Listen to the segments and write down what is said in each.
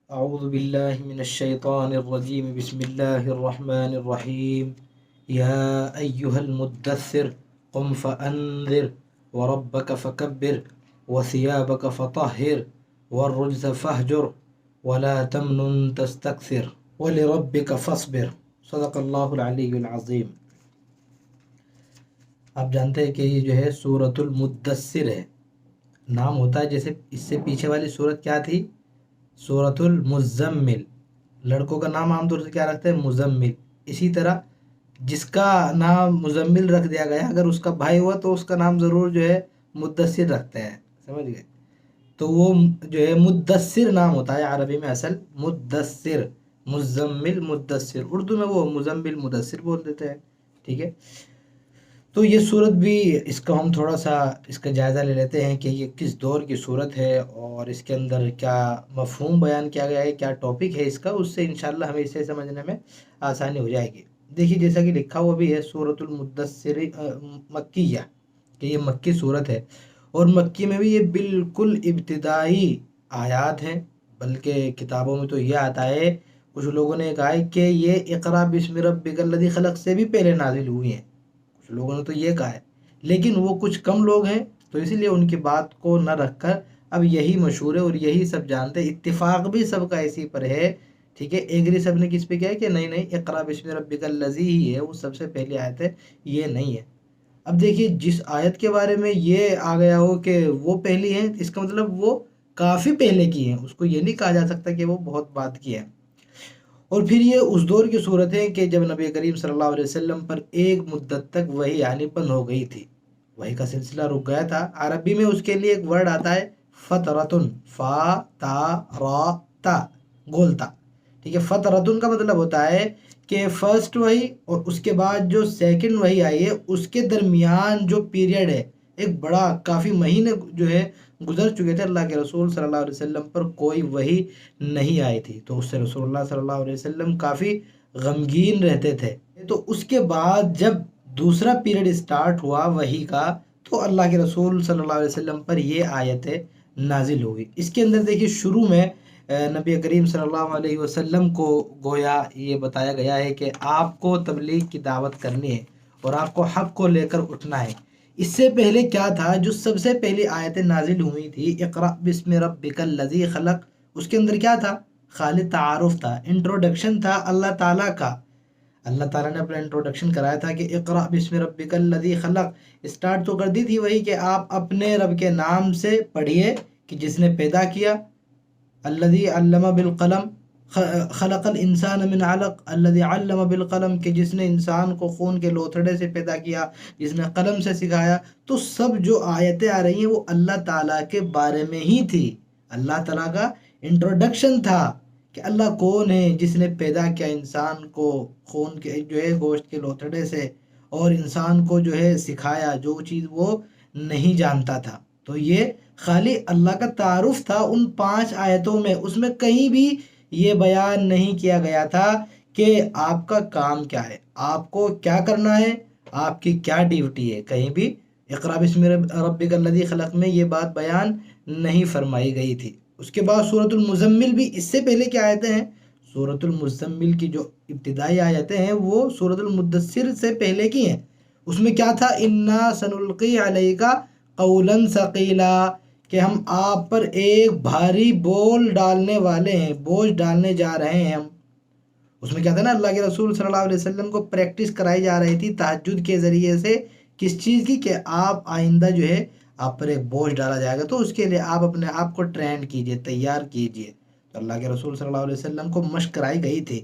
أعوذ بالله من الشيطان الرجيم بسم الله الرحمن الرحيم يا أيها المدثر قم فأنذر وربك فكبر وثيابك فطهر والرجز فاهجر ولا تمنن تستكثر ولربك فاصبر صدق اللہ العلی العظیم۔ آپ جانتے ہیں کہ یہ جو ہے سورۃ المدثر ہے، نام ہوتا ہے جیسے اس سے پیچھے والی سورت کیا تھی؟ سورۃ المزمل۔ لڑکوں کا نام عام طور سے کیا رکھتے ہیں؟ مزمل۔ اسی طرح جس کا نام مزمل رکھ دیا گیا، اگر اس کا بھائی ہوا تو اس کا نام ضرور جو ہے مدثر رکھتے ہیں، سمجھ گئے؟ تو وہ جو ہے مدثر نام ہوتا ہے عربی میں، اصل مدثر، مزمل مدثر، اردو میں وہ مزمل مدثر بول دیتے ہیں، ٹھیک ہے؟ تو یہ صورت بھی اس کا ہم تھوڑا سا اس کا جائزہ لے لیتے ہیں کہ یہ کس دور کی صورت ہے اور اس کے اندر کیا مفہوم بیان کیا گیا ہے، کیا ٹاپک ہے اس کا، اس سے انشاءاللہ ہمیں اسے سمجھنے میں آسانی ہو جائے گی۔ دیکھیے جیسا کہ لکھا ہوا بھی ہے سورۃ المدثر مکیہ، کہ یہ مکی صورت ہے، اور مکی میں بھی یہ بالکل ابتدائی آیات ہیں، بلکہ کتابوں میں تو یہ آتا ہے، کچھ لوگوں نے کہا ہے کہ یہ اقرا بسم ربک الذی خلق سے بھی پہلے نازل ہوئی ہیں، کچھ لوگوں نے تو یہ کہا ہے، لیکن وہ کچھ کم لوگ ہیں تو اس لیے ان کی بات کو نہ رکھ کر اب یہی مشہور ہے اور یہی سب جانتے ہیں، اتفاق بھی سب کا اسی پر ہے، ٹھیک ہے؟ ایگری سب نے کس پہ کیا ہے کہ نہیں نہیں اقرا بسم ربک الذی ہی ہے، وہ سب سے پہلی آیت ہے، یہ نہیں ہے۔ اب دیکھیے جس آیت کے بارے میں یہ آ گیا ہو کہ وہ پہلی ہے، اس کا مطلب وہ کافی پہلے کی ہیں، اس کو یہ نہیں کہا جا سکتا کہ وہ بہت بعد کی ہے۔ اور پھر یہ اس دور کی صورت ہے کہ جب نبی کریم صلی اللہ علیہ وسلم پر ایک مدت تک وحی آنی بند ہو گئی تھی، وحی کا سلسلہ رک گیا تھا۔ عربی میں اس کے لیے ایک ورڈ آتا ہے فترتن، فا تا را تا، گولتا، ٹھیک ہے؟ فترتن کا مطلب ہوتا ہے کہ فرسٹ وحی اور اس کے بعد جو سیکنڈ وحی آئی ہے اس کے درمیان جو پیریڈ ہے، ایک بڑا کافی مہینے جو ہے گزر چکے تھے، اللہ کے رسول صلی اللہ علیہ وسلم پر کوئی وحی نہیں آئی تھی، تو اس سے رسول اللہ صلی اللہ علیہ وسلم کافی غمگین رہتے تھے۔ تو اس کے بعد جب دوسرا پیریڈ اسٹارٹ ہوا وحی کا، تو اللہ کے رسول صلی اللہ علیہ وسلم پر یہ آیت نازل ہوئی۔ اس کے اندر دیکھیے شروع میں نبی کریم صلی اللہ علیہ وسلم کو گویا یہ بتایا گیا ہے کہ آپ کو تبلیغ کی دعوت کرنی ہے اور آپ کو حق کو لے کر اٹھنا ہے۔ اس سے پہلے کیا تھا؟ جو سب سے پہلی آیتیں نازل ہوئی تھی اقرأ بسم ربک الذی خلق، اس کے اندر کیا تھا؟ خالد تعارف تھا، انٹروڈکشن تھا اللہ تعالیٰ کا۔ اللہ تعالیٰ نے اپنا انٹروڈکشن کرایا تھا کہ اقرأ بسم ربک الذی خلق، اسٹارٹ تو کر دی تھی وہی کہ آپ اپنے رب کے نام سے پڑھیے کہ جس نے پیدا کیا، الذی علم بالقلم، خلق الانسان من علق الذی علم بالقلم، کہ جس نے انسان کو خون کے لوتھڑے سے پیدا کیا، جس نے قلم سے سکھایا۔ تو سب جو آیتیں آ رہی ہیں وہ اللہ تعالیٰ کے بارے میں ہی تھی، اللہ تعالیٰ کا انٹروڈکشن تھا کہ اللہ کون ہے جس نے پیدا کیا انسان کو خون کے جو ہے گوشت کے لوتھڑے سے، اور انسان کو جو ہے سکھایا جو چیز وہ نہیں جانتا تھا۔ تو یہ خالی اللہ کا تعارف تھا ان 5 آیتوں میں، اس میں کہیں بھی یہ بیان نہیں کیا گیا تھا کہ آپ کا کام کیا ہے، آپ کو کیا کرنا ہے، آپ کی کیا ڈیوٹی ہے، کہیں بھی اقرأ بسم ربک الذی خلق میں یہ بات بیان نہیں فرمائی گئی تھی۔ اس کے بعد سورۃ المزمل بھی اس سے پہلے کی آیتیں ہیں، سورۃ المزمل کی جو ابتدائی آیتیں ہیں وہ سورۃ المدثر سے پہلے کی ہیں۔ اس میں کیا تھا؟ انا سنلقی علیک قولا ثقیلا، کہ ہم آپ پر ایک بھاری بول ڈالنے والے ہیں، بوجھ ڈالنے جا رہے ہیں ہم۔ اس میں کیا تھا نا، اللہ کے رسول صلی اللہ علیہ وسلم کو پریکٹس کرائی جا رہی تھی تہجد کے ذریعے سے، کس چیز کی؟ کہ آپ آئندہ جو ہے آپ پر ایک بوجھ ڈالا جائے گا، تو اس کے لیے آپ اپنے آپ کو ٹرین کیجئے، تیار کیجئے۔ تو اللہ کے رسول صلی اللہ علیہ وسلم کو مشق کرائی گئی تھی۔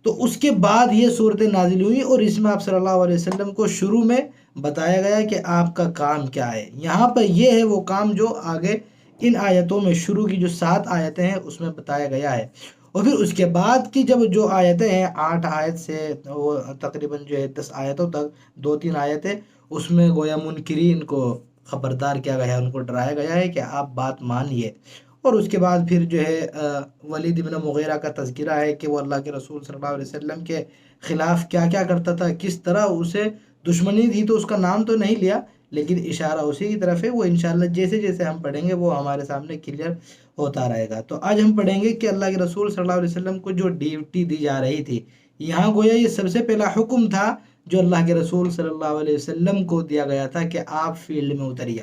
تو اس کے بعد یہ صورتیں نازل ہوئی اور اس میں آپ صلی اللہ علیہ وسلم کو شروع میں بتایا گیا کہ آپ کا کام کیا ہے۔ یہاں پر یہ ہے وہ کام جو آگے ان آیتوں میں شروع کی جو 7 آیتیں ہیں اس میں بتایا گیا ہے۔ اور پھر اس کے بعد کی جب جو آیتیں ہیں 8 آیت سے وہ تقریباً جو ہے 10 آیتوں تک 2-3 آیتیں، اس میں گویا منکرین کو خبردار کیا گیا ہے، ان کو ڈرایا گیا ہے کہ آپ بات مانیے۔ اور اس کے بعد پھر جو ہے ولید بن مغیرہ کا تذکرہ ہے کہ وہ اللہ کے رسول صلی اللہ علیہ وسلم کے خلاف کیا کیا کرتا تھا، کس طرح اسے دشمنی تھی، تو اس کا نام تو نہیں لیا لیکن اشارہ اسی کی طرف ہے۔ وہ انشاءاللہ جیسے جیسے ہم پڑھیں گے وہ ہمارے سامنے کلیئر ہوتا رہے گا۔ تو آج ہم پڑھیں گے کہ اللہ کے رسول صلی اللہ علیہ وسلم کو جو ڈیوٹی دی جا رہی تھی، یہاں گویا یہ سب سے پہلا حکم تھا جو اللہ کے رسول صلی اللہ علیہ وسلم کو دیا گیا تھا کہ آپ فیلڈ میں اتریے۔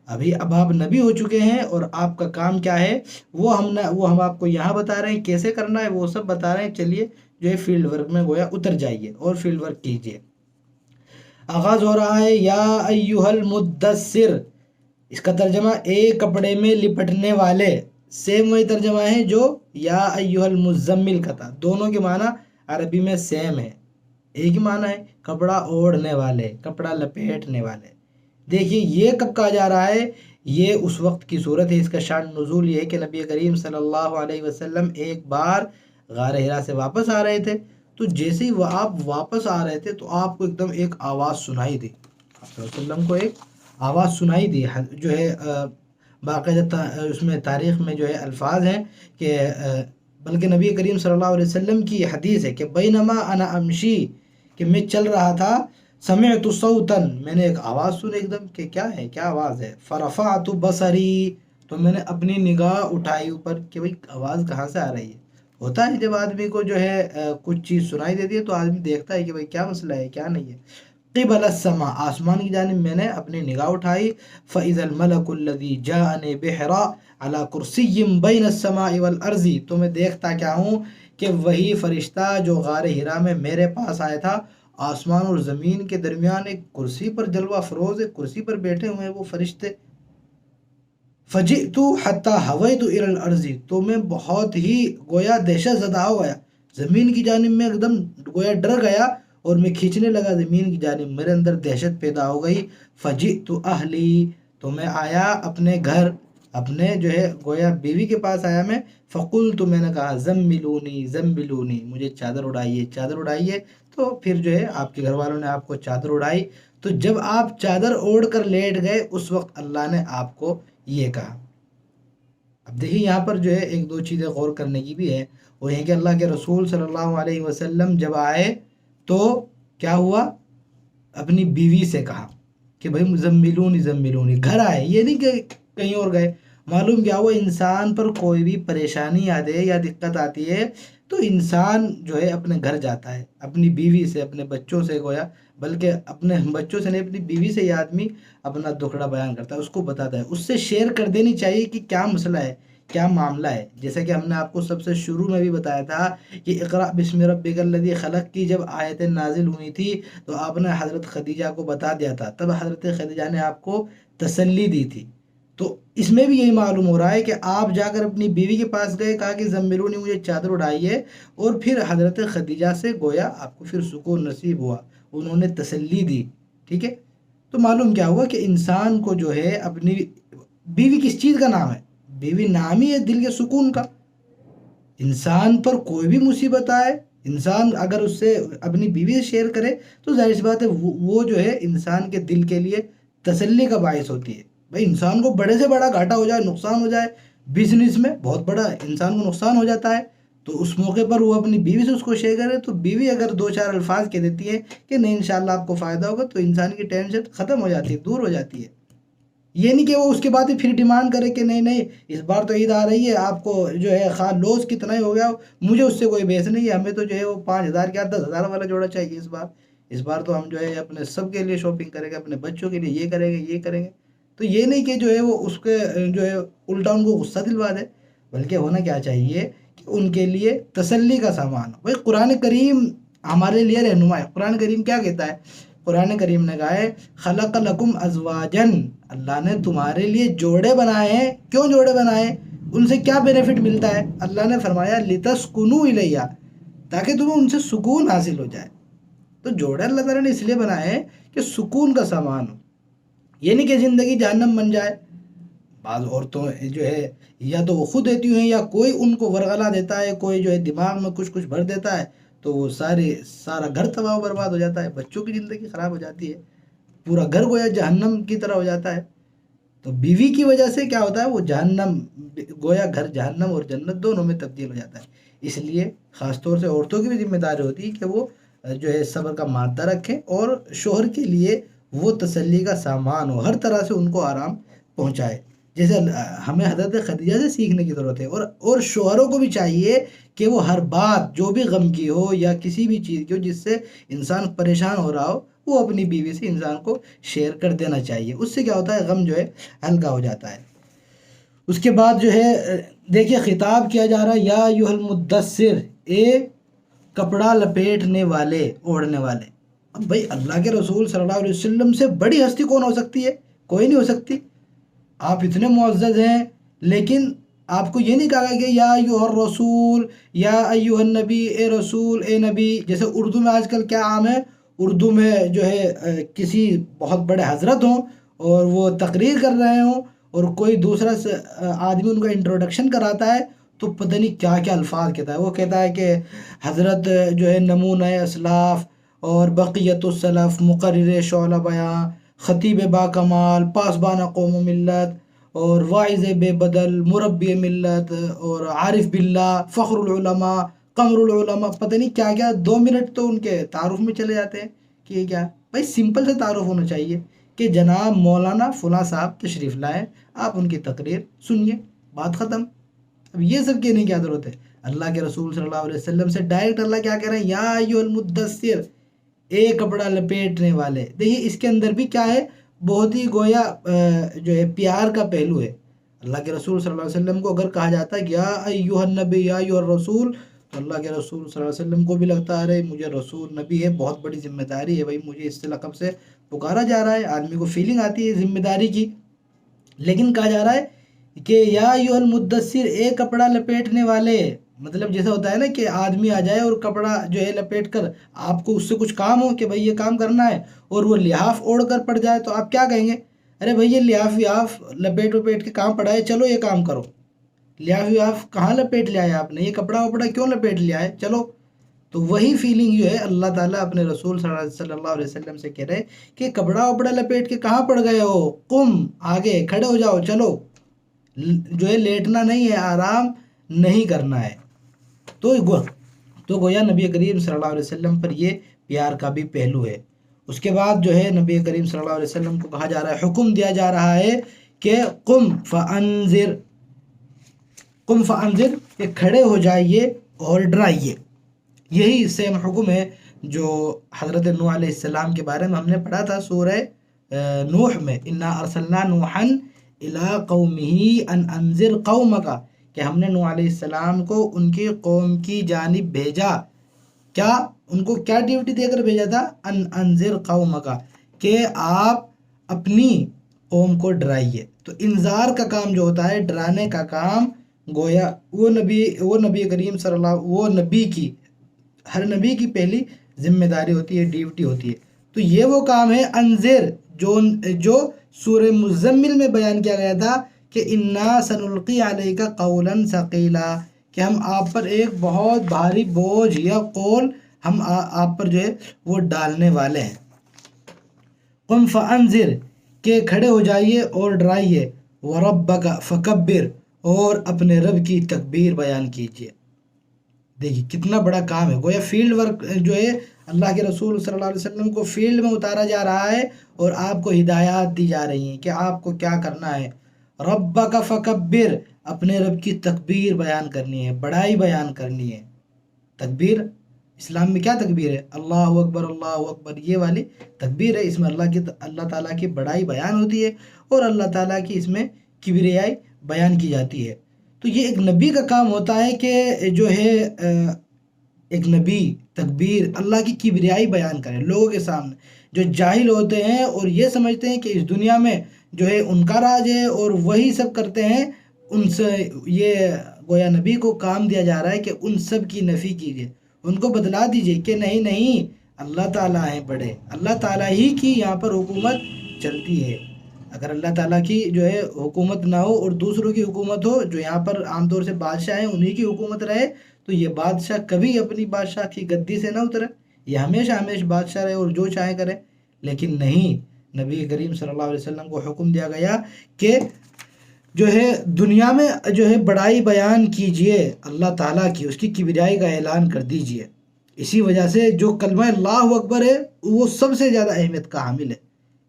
اب آپ نبی ہو چکے ہیں اور آپ کا کام کیا ہے وہ ہم آپ کو یہاں بتا رہے ہیں، کیسے کرنا ہے وہ سب بتا رہے ہیں۔ چلیے جو ہے فیلڈ ورک میں گویا اتر جائیے اور فیلڈ ورک کیجیے۔ آغاز ہو رہا ہے یا ایھا المدثر، اس کا ترجمہ ایک کپڑے میں لپٹنے والے، سیم وہی ترجمہ ہے جو یا ایھا المزمل کا تھا، دونوں کے معنی عربی میں سیم ہے، ایک ہی معنی ہے، کپڑا اوڑھنے والے، کپڑا لپیٹنے والے۔ دیکھیے یہ کب کہا جا رہا ہے، یہ اس وقت کی صورت ہے، اس کا شان نزول یہ ہے کہ نبی کریم صلی اللہ علیہ وسلم ایک بار غار حرا سے واپس آ رہے تھے، تو جیسے ہی وہ آپ واپس آ رہے تھے تو آپ کو ایک دم ایک آواز سنائی دی، آپ صلی اللہ علیہ وسلم کو ایک آواز سنائی دی، جو ہے باقاعدہ اس میں تاریخ میں جو ہے الفاظ ہیں کہ بلکہ نبی کریم صلی اللہ علیہ وسلم کی حدیث ہے کہ بینما انا امشی، کہ میں چل رہا تھا، سمعت صوتا، میں نے ایک آواز سنی ایک دم کہ کیا ہے، کیا آواز ہے، فرفعت بصری، تو میں نے اپنی نگاہ اٹھائی اوپر کہ بھئی آواز کہاں سے آ رہی ہے۔ ہوتا ہے جب آدمی کو جو ہے کچھ چیز سنائی دیتی ہے تو آدمی دیکھتا ہے کہ بھئی کیا مسئلہ ہے، کیا نہیں ہے۔ قبل السماء، آسمان کی جانب میں نے اپنی نگاہ اٹھائی، فاذا الملک الذی جاءنی بحرا علی کرسی بین السماء والارض، تو میں دیکھتا کیا ہوں کہ وہی فرشتہ جو غار حرا میں میرے پاس آیا تھا، آسمان اور زمین کے درمیان ایک کرسی پر جلوہ فروز ایک کرسی پر بیٹھے ہوئے ہیں وہ فرشتے۔ فجئت حتی ہویت الی الارض، تو میں بہت ہی گویا دہشت زدہ ہو گیا، زمین کی جانب میں ایک دم گویا ڈر گیا اور میں کھینچنے لگا زمین کی جانب، میرے اندر دہشت پیدا ہو گئی۔ فجئت اہلی، تو میں آیا اپنے گھر، اپنے جو ہے گویا بیوی کے پاس آیا میں، فقلت، تو میں نے کہا زملونی زملونی، مجھے چادر اڑائیے چادر اڑائیے، تو پھر جو ہے آپ کے گھر والوں نے آپ کو چادر اڑائی۔ تو جب آپ چادر اوڑھ کر لیٹ گئے اس وقت اللہ نے آپ کو یہ کہا۔ اب دیکھیے یہاں پر جو ہے ایک دو چیزیں غور کرنے کی بھی ہے، وہ یہ کہ اللہ کے رسول صلی اللہ علیہ وسلم جب آئے تو کیا ہوا، اپنی بیوی سے کہا کہ بھائی زملونی زملونی، گھر آئے، یہ نہیں کہ کہیں اور گئے۔ معلوم کیا ہوا، انسان پر کوئی بھی پریشانی آ دے یا دقت آتی ہے تو انسان جو ہے اپنے گھر جاتا ہے، اپنی بیوی سے، اپنے بچوں سے گویا، بلکہ اپنے بچوں سے نہیں اپنی بیوی سے یہ آدمی اپنا دکھڑا بیان کرتا ہے، اس کو بتاتا ہے، اس سے شیئر کر دینی چاہیے کہ کیا مسئلہ ہے، کیا معاملہ ہے۔ جیسا کہ ہم نے آپ کو سب سے شروع میں بھی بتایا تھا کہ اقرأ بسم ربک الذی خلق کی جب آیتیں نازل ہوئی تھی تو آپ نے حضرت خدیجہ کو بتا دیا تھا، تب حضرت خدیجہ نے آپ کو تسلی دی تھی۔ تو اس میں بھی یہی معلوم ہو رہا ہے کہ آپ جا کر اپنی بیوی کے پاس گئے، کہا کہ زملونی، مجھے چادر اڑائیے، اور پھر حضرت خدیجہ سے گویا آپ کو پھر سکون نصیب ہوا، انہوں نے تسلی دی، ٹھیک ہے۔ تو معلوم کیا ہوا کہ انسان کو جو ہے اپنی بیوی کس چیز کا نام ہے، بیوی نام ہی ہے دل کے سکون کا۔ انسان پر کوئی بھی مصیبت آئے، انسان اگر اس سے اپنی بیوی سے شیئر کرے تو ظاہر سی بات ہے وہ جو ہے انسان کے دل کے لیے تسلی کا باعث ہوتی ہے۔ بھائی انسان کو بڑے سے بڑا گھاٹا ہو جائے، نقصان ہو جائے، بزنس میں بہت بڑا انسان کو نقصان ہو جاتا ہے، تو اس موقع پر وہ اپنی بیوی سے اس کو شیئر کرے، تو بیوی اگر دو چار الفاظ کہہ دیتی ہے کہ نہیں انشاءاللہ آپ کو فائدہ ہوگا، تو انسان کی ٹینشن ختم ہو جاتی ہے، دور ہو جاتی ہے۔ یہ نہیں کہ وہ اس کے بعد پھر ڈیمانڈ کرے کہ نہیں اس بار تو عید آ رہی ہے، آپ کو جو ہے خواہ لوز کتنا ہی ہو گیا مجھے اس سے کوئی بحث نہیں ہے، ہمیں تو جو ہے وہ 5,000 کیا 10,000 والا جوڑا چاہیے اس بار تو ہم جو ہے اپنے سب کے لیے شاپنگ کریں گے، اپنے بچوں کے لیے یہ کریں گے یہ کریں گے۔ تو یہ نہیں کہ جو ہے وہ اس کے جو ہے الٹا ان کو غصہ دلوا دے، بلکہ ہونا کیا چاہیے کہ ان کے لیے تسلی کا سامان ہو۔ بھائی قرآن کریم ہمارے لیے رہنما ہے، قرآن کریم کیا کہتا ہے، قرآن کریم نے کہا ہے خلق لکم ازواجن، اللہ نے تمہارے لیے جوڑے بنائے ہیں۔ کیوں جوڑے بنائے، ان سے کیا بینیفٹ ملتا ہے، اللہ نے فرمایا لتسکنوا الیہا، تاکہ تمہیں ان سے سکون حاصل ہو جائے۔ تو جوڑے اللہ تعالیٰ نے اس لیے بنائے ہیں کہ سکون کا سامان ہو، یہ نہیں کہ زندگی جہنم بن جائے۔ بعض عورتوں جو ہے یا تو وہ خود دیتی ہیں یا کوئی ان کو ورغلا دیتا ہے، کوئی جو ہے دماغ میں کچھ بھر دیتا ہے، تو وہ سارا گھر تباہ و برباد ہو جاتا ہے، بچوں کی زندگی خراب ہو جاتی ہے، پورا گھر گویا جہنم کی طرح ہو جاتا ہے۔ تو بیوی کی وجہ سے کیا ہوتا ہے، وہ جہنم گویا گھر جہنم اور جنت دونوں میں تبدیل ہو جاتا ہے۔ اس لیے خاص طور سے عورتوں کی بھی ذمہ داری ہوتی ہے کہ وہ جو ہے صبر کا مادہ رکھیں اور شوہر کے لیے وہ تسلی کا سامان ہو، ہر طرح سے ان کو آرام پہنچائے۔ جیسے ہمیں حضرت خدیجہ سے سیکھنے کی ضرورت ہے، اور شوہروں کو بھی چاہیے کہ وہ ہر بات جو بھی غم کی ہو یا کسی بھی چیز کی ہو جس سے انسان پریشان ہو رہا ہو، وہ اپنی بیوی سے انسان کو شیئر کر دینا چاہیے، اس سے کیا ہوتا ہے غم جو ہے ہلکا ہو جاتا ہے۔ اس کے بعد جو ہے دیکھیے خطاب کیا جا رہا ہے، یا ایھا المدثر، اے کپڑا لپیٹنے والے، اوڑھنے والے۔ اب بھائی اللہ کے رسول صلی اللہ علیہ وسلم سے بڑی ہستی کون ہو سکتی ہے؟ کوئی نہیں ہو سکتی۔ آپ اتنے معزز ہیں، لیکن آپ کو یہ نہیں کہا گیا کہ یا ایھا الرسول، یا ایھا النبی، اے رسول، اے نبی۔ جیسے اردو میں آج کل کیا عام ہے، اردو میں جو ہے کسی بہت بڑے حضرت ہوں اور وہ تقریر کر رہے ہوں اور کوئی دوسرا آدمی ان کا انٹروڈکشن کراتا ہے تو پتہ نہیں کیا کیا الفاظ کہتا ہے۔ وہ کہتا ہے کہ حضرت جو ہے نمونہ اسلاف اور بقیت السلف، مقرر شعلہ بیاں، خطیب با کمال، پاسبان قوم و ملت، اور واعظ بے بدل، مربی ملت، اور عارف باللہ، فخر العلماء، قمر العلماء، پتہ نہیں کیا کیا۔ 2 منٹ تو ان کے تعارف میں چلے جاتے ہیں کہ یہ کیا۔ بھائی سمپل سے تعارف ہونا چاہیے کہ جناب مولانا فلاں صاحب تشریف لائے، آپ ان کی تقریر سنیے، بات ختم۔ اب یہ سب کہنے کی کیا ضرورت ہے؟ اللہ کے رسول صلی اللہ علیہ وسلم سے ڈائریکٹ اللہ کیا کہہ رہے ہیں، یا ایھا المدثر، اے کپڑا لپیٹنے والے۔ دیکھیے اس کے اندر بھی کیا ہے، بہت ہی گویا جو ہے پیار کا پہلو ہے۔ اللہ کے رسول صلی اللہ علیہ وسلم کو اگر کہا جاتا ہے یا ایھا النبی، یا ایھا الرسول، تو اللہ کے رسول صلی اللہ علیہ وسلم کو بھی لگتا ہے ارے مجھے رسول نبی ہے، بہت بڑی ذمہ داری ہے، بھائی مجھے اس سے لقب سے پکارا جا رہا ہے، آدمی کو فیلنگ آتی ہے ذمہ داری کی۔ لیکن کہا جا رہا ہے کہ یا ایھا المدثر، اے کپڑا لپیٹنے والے۔ مطلب جیسا ہوتا ہے نا کہ آدمی آ جائے اور کپڑا جو ہے لپیٹ کر، آپ کو اس سے کچھ کام ہو کہ بھائی یہ کام کرنا ہے، اور وہ لحاف اوڑھ کر پڑ جائے تو آپ کیا کہیں گے؟ ارے بھائی یہ لحاف وحاف لپیٹ وپیٹ کے کام پڑا ہے، چلو یہ کام کرو۔ لحاف وحاف کہاں لپیٹ لیا ہے آپ نے؟ یہ کپڑا وپڑا کیوں لپیٹ لیا ہے؟ چلو۔ تو وہی فیلنگ جو ہے اللہ تعالیٰ اپنے رسول صلی اللہ علیہ وسلم سے کہہ رہے کہ کپڑا وپڑا لپیٹ کے کہاں پڑ گئے ہو، قم، آگے کھڑے ہو جاؤ، چلو۔ جو ہے لیٹنا نہیں ہے، آرام نہیں کرنا ہے۔ تو گویا نبی کریم صلی اللہ علیہ وسلم پر یہ پیار کا بھی پہلو ہے۔ اس کے بعد جو ہے نبی کریم صلی اللہ علیہ وسلم کو کہا جا رہا ہے، حکم دیا جا رہا ہے کہ قم فانذر، قم فانذر، کہ کھڑے ہو جائیے اور ڈرائیے۔ یہی سیم حکم ہے جو حضرت نوح علیہ السلام کے بارے میں ہم نے پڑھا تھا سورہ نوح میں، انا ارسلنا نوحا الی قومہ ان انذر قومک، کہ ہم نے نوح علیہ السلام کو ان کی قوم کی جانب بھیجا۔ کیا ان کو کیا ڈیوٹی دے کر بھیجا تھا؟ ان انذر قومک، کہ آپ اپنی قوم کو ڈرائیے۔ تو انذار کا کام جو ہوتا ہے، ڈرانے کا کام، گویا وہ نبی کریم صلی اللہ، وہ نبی کی، ہر نبی کی پہلی ذمہ داری ہوتی ہے، ڈیوٹی ہوتی ہے۔ تو یہ وہ کام ہے انذر جو سورہ مزمل میں بیان کیا گیا تھا کہ انا سنلقی علیک قولا ثقیلا، کہ ہم آپ پر ایک بہت بھاری بوجھ یا قول ہم آپ پر جو ہے وہ ڈالنے والے ہیں۔ قم فانذر، کہ کھڑے ہو جائیے اور ڈرائیے، وربک فکبر، اور اپنے رب کی تکبیر بیان کیجیے۔ دیکھیے کتنا بڑا کام ہے، گویا فیلڈ ورک جو ہے اللہ کے رسول صلی اللہ علیہ وسلم کو فیلڈ میں اتارا جا رہا ہے، اور آپ کو ہدایات دی جا رہی ہیں کہ آپ کو کیا کرنا ہے۔ ربک فکبر، اپنے رب کی تکبیر بیان کرنی ہے، بڑائی بیان کرنی ہے۔ تکبیر اسلام میں کیا تکبیر ہے؟ اللہ اکبر، اللہ اکبر، یہ والی تکبیر ہے۔ اس میں اللہ تعالیٰ کی بڑائی بیان ہوتی ہے، اور اللہ تعالیٰ کی اس میں کبریائی بیان کی جاتی ہے۔ تو یہ ایک نبی کا کام ہوتا ہے کہ جو ہے ایک نبی تکبیر، اللہ کی کبریائی بیان کرے لوگوں کے سامنے۔ جو جاہل ہوتے ہیں اور یہ سمجھتے ہیں کہ اس دنیا میں جو ہے ان کا راج ہے اور وہی سب کرتے ہیں، ان سے یہ گویا نبی کو کام دیا جا رہا ہے کہ ان سب کی نفی کیجیے، ان کو بتلا دیجیے کہ نہیں نہیں، اللہ تعالیٰ ہیں بڑے، اللہ تعالیٰ ہی کی یہاں پر حکومت چلتی ہے۔ اگر اللہ تعالیٰ کی جو ہے حکومت نہ ہو اور دوسروں کی حکومت ہو، جو یہاں پر عام طور سے بادشاہ ہیں انہی کی حکومت رہے، تو یہ بادشاہ کبھی اپنی بادشاہ کی گدی سے نہ اترے، یہ ہمیشہ ہمیشہ بادشاہ رہے اور جو چاہے کرے۔ لیکن نہیں، نبی کریم صلی اللہ علیہ وسلم کو حکم دیا گیا کہ جو ہے دنیا میں جو ہے بڑائی بیان کیجئے اللہ تعالیٰ کی، اس کی کبریائی کا اعلان کر دیجئے۔ اسی وجہ سے جو کلمہ اللہ اکبر ہے وہ سب سے زیادہ اہمیت کا حامل ہے۔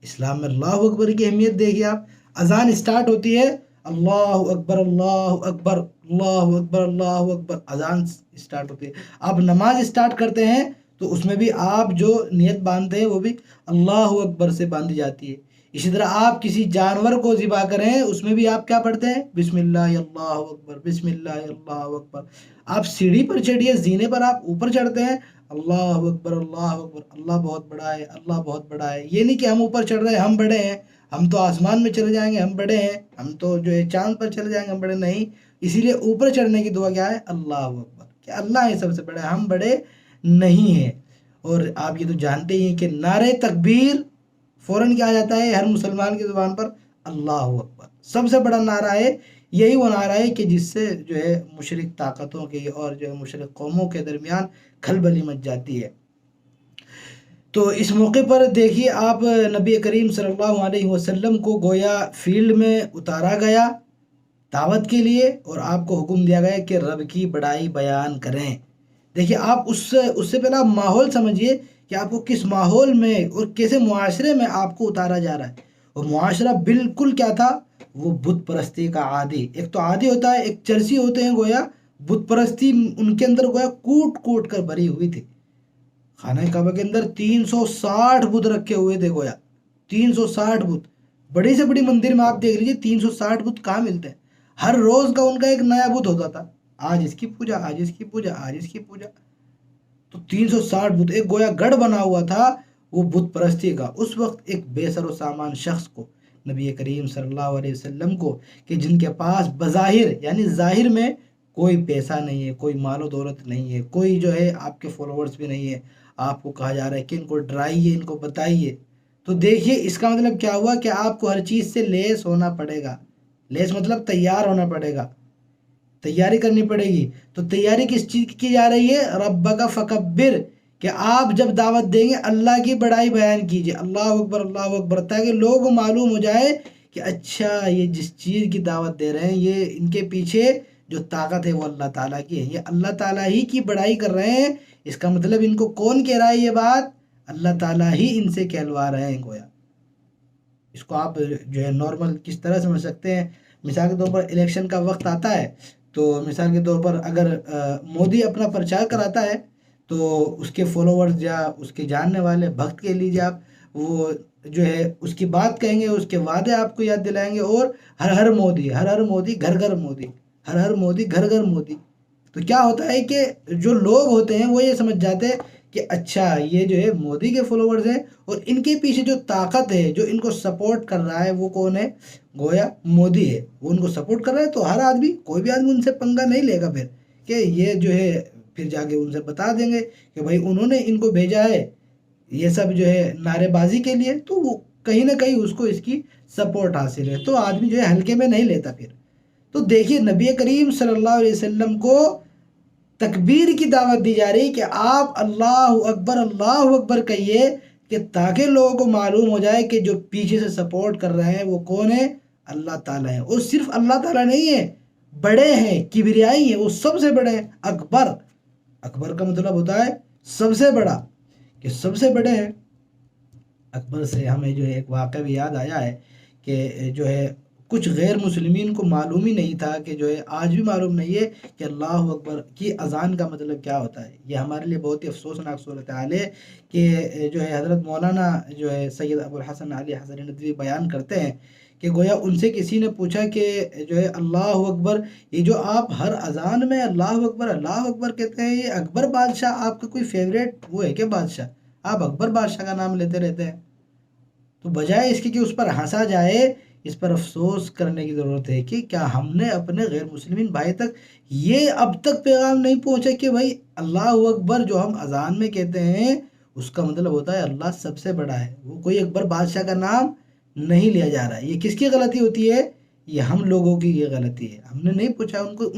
اسلام میں اللہ اکبر کی اہمیت دیکھیے آپ، اذان اسٹارٹ ہوتی ہے اللہ اکبر اللہ اکبر اللہ اکبر اللہ اکبر، اذان اسٹارٹ ہوتی ہے. آپ نماز اسٹارٹ کرتے ہیں تو اس میں بھی آپ جو نیت باندھتے ہیں وہ بھی اللہ اکبر سے باندھی جاتی ہے. اسی طرح آپ کسی جانور کو ذبح کریں اس میں بھی آپ کیا پڑھتے ہیں؟ بسم اللہ اللہ اکبر، بسم اللہ اللہ اکبر. آپ سیڑھی پر چڑھیے، زینے پر آپ اوپر چڑھتے ہیں، اللہ اکبر اللہ اکبر، اللہ بہت بڑا ہے، اللہ بہت بڑا ہے. یہ نہیں کہ ہم اوپر چڑھ رہے ہیں ہم بڑے ہیں، ہم تو آسمان میں چلے جائیں گے ہم بڑے ہیں، ہم تو جو ہے چاند پر چلے جائیں گے ہم بڑے نہیں. اسی لیے اوپر چڑھنے کی دعا کیا ہے؟ اللہ اکبر، کہ اللہ ہی سب سے بڑے، ہم بڑے نہیں ہیں. اور آپ یہ تو جانتے ہی ہیں کہ نعرہ تکبیر فوراً کیا آ جاتا ہے ہر مسلمان کی زبان پر؟ اللہ اکبر. سب سے بڑا نعرہ ہے، یہی وہ نعرہ ہے کہ جس سے جو ہے مشرک طاقتوں کی اور جو ہے مشرک قوموں کے درمیان کھلبلی مچ جاتی ہے. تو اس موقع پر دیکھیے آپ نبی کریم صلی اللہ علیہ وسلم کو گویا فیلڈ میں اتارا گیا دعوت کے لیے، اور آپ کو حکم دیا گیا کہ رب کی بڑائی بیان کریں. دیکھیے آپ اس سے پہلے آپ ماحول سمجھیے کہ آپ کو کس ماحول میں اور کیسے معاشرے میں آپ کو اتارا جا رہا ہے. اور معاشرہ بالکل کیا تھا؟ وہ بت پرستی کا عادی. ایک تو عادی ہوتا ہے، ایک چرسی ہوتے ہیں گویا بت پرستی ان کے اندر گویا کوٹ کوٹ کر بھری ہوئی تھی. خانہ کعبہ کے اندر 360 بت رکھے ہوئے تھے گویا 360 بت. بڑی سے بڑی مندر میں آپ دیکھ لیجیے 360 بت کہاں ملتے ہیں. ہر روز کا ان کا ایک نیا بت ہوتا تھا، آج اس کی پوجا، آج اس کی پوجا، آج اس کی پوجا. تو 360 بت، ایک گویا گڑھ بنا ہوا تھا وہ بت پرستی کا. اس وقت ایک بے سر و سامان شخص کو، نبی کریم صلی اللہ علیہ وسلم کو، کہ جن کے پاس بظاہر یعنی ظاہر میں کوئی پیسہ نہیں ہے، کوئی مال و دولت نہیں ہے، کوئی جو ہے آپ کے فالوورز بھی نہیں ہے، آپ کو کہا جا رہا ہے کہ ان کو ڈرائیے، ان کو بتائیے. تو دیکھیے اس کا مطلب کیا ہوا کہ آپ کو ہر چیز سے لیس ہونا پڑے گا. لیس مطلب تیار ہونا پڑے گا، تیاری کرنی پڑے گی. تو تیاری کس چیز کی جا رہی ہے؟ ربک فکبر، کہ آپ جب دعوت دیں گے اللہ کی بڑائی بیان کیجئے، اللہ اکبر اللہ اکبر، تاکہ لوگوں کو معلوم ہو جائے کہ اچھا یہ جس چیز کی دعوت دے رہے ہیں یہ ان کے پیچھے جو طاقت ہے وہ اللہ تعالیٰ کی ہے، یہ اللہ تعالیٰ ہی کی بڑائی کر رہے ہیں. اس کا مطلب ان کو کون کہہ رہا ہے یہ بات؟ اللہ تعالیٰ ہی ان سے کہلوا رہے ہیں گویا. اس کو آپ جو ہے نارمل کس طرح سمجھ سکتے ہیں؟ مثال کے طور پر الیکشن کا وقت آتا ہے تو مثال کے طور پر اگر مودی اپنا پرچار کراتا ہے تو اس کے فالوورز یا اس کے جاننے والے بھکت کہہ لیجیے آپ، وہ جو ہے اس کی بات کہیں گے، اس کے وعدے آپ کو یاد دلائیں گے، اور ہر ہر مودی، ہر ہر مودی، گھر گھر مودی، ہر ہر مودی، گھر گھر مودی. تو کیا ہوتا ہے کہ جو لوگ ہوتے ہیں وہ یہ سمجھ جاتے ہیں کہ اچھا یہ جو ہے مودی کے فالوورز ہیں، اور ان کے پیچھے جو طاقت ہے جو ان کو سپورٹ کر رہا ہے وہ کون ہے؟ گویا مودی ہے. وہ ان کو سپورٹ کر رہا ہے تو ہر آدمی، کوئی بھی آدمی ان سے پنگا نہیں لے گا پھر، کہ یہ جو ہے پھر جا کے ان سے بتا دیں گے کہ بھائی انہوں نے ان کو بھیجا ہے یہ سب جو ہے نعرے بازی کے لیے، تو وہ کہیں نہ کہیں اس کو اس کی سپورٹ حاصل ہے، تو آدمی جو ہے ہلکے میں نہیں لیتا پھر. تو دیکھیے نبی کریم صلی اللہ علیہ وسلم کو تکبیر کی دعوت دی جا رہی کہ آپ اللہ اکبر کہیے، کہ تاکہ لوگوں کو معلوم ہو جائے کہ جو پیچھے سے سپورٹ کر رہے ہیں وہ کون ہے؟ اللہ تعالیٰ ہے. اور صرف اللہ تعالیٰ نہیں ہے، بڑے ہیں، کبریائی ہیں، وہ سب سے بڑے ہیں. اکبر، اکبر کا مطلب ہوتا ہے سب سے بڑا، کہ سب سے بڑے ہیں. اکبر سے ہمیں جو ہے ایک واقعہ بھی یاد آیا ہے کہ جو ہے کچھ غیر مسلمین کو معلوم ہی نہیں تھا، کہ جو ہے آج بھی معلوم نہیں ہے کہ اللہ اکبر کی اذان کا مطلب کیا ہوتا ہے. یہ ہمارے لیے بہت ہی افسوسناک صورتحال ہے کہ جو ہے حضرت مولانا جو ہے سید ابو الحسن علی حضرت ندوی بیان کرتے ہیں کہ گویا ان سے کسی نے پوچھا کہ جو ہے اللہ اکبر، یہ جو آپ ہر اذان میں اللہ اکبر کہتے ہیں، یہ اکبر بادشاہ آپ کا کوئی فیوریٹ وہ ہے کہ بادشاہ؟ آپ اکبر بادشاہ کا نام لیتے رہتے ہیں. تو بجائے اس کے کہ اس پر ہنسا جائے، اس پر افسوس کرنے کی ضرورت ہے کہ کیا ہم نے اپنے غیر مسلمین بھائی تک یہ اب تک پیغام نہیں پہنچا کہ بھائی اللہ اکبر جو ہم اذان میں کہتے ہیں اس کا مطلب ہوتا ہے اللہ سب سے بڑا ہے، وہ کوئی اکبر بادشاہ کا نام نہیں لیا جا رہا ہے. یہ کس کی غلطی ہوتی ہے؟ یہ ہم لوگوں کی یہ غلطی ہے، ہم نے نہیں پوچھا ان کو.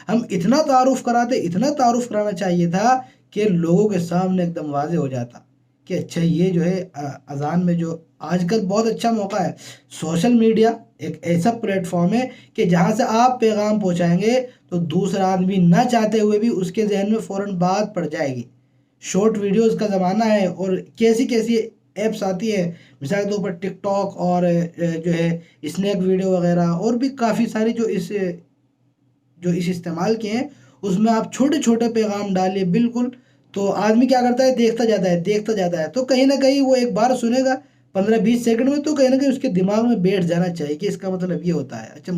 ہم اتنا تعارف کراتے، اتنا تعارف کرانا چاہیے تھا کہ لوگوں کے سامنے ایک دم واضح ہو جاتا کہ اچھا یہ جو ہے اذان میں جو آج کل بہت اچھا موقع ہے، سوشل میڈیا ایک ایسا پلیٹ فارم ہے کہ جہاں سے آپ پیغام پہنچائیں گے تو دوسرا آدمی نہ چاہتے ہوئے بھی اس کے ذہن میں فوراً بات پڑ جائے گی. شارٹ ویڈیوز کا زمانہ ہے، اور کیسی کیسی ایپس آتی ہیں مثال کے طور پر ٹک ٹاک اور جو ہے اسنیک ویڈیو وغیرہ اور بھی کافی ساری جو اس استعمال کے ہیں، اس میں آپ چھوٹے چھوٹے پیغام ڈالیے بالکل، تو آدمی کیا کرتا ہے، دیکھتا جاتا ہے، تو کہیں نہ کہیں وہ ایک بار سنے گا 15-20 سیکنڈ میں، تو کہیں نہ کہیں اس کے دماغ میں بیٹھ جانا چاہیے کہ اس کا مطلب یہ ہوتا ہے، اچھا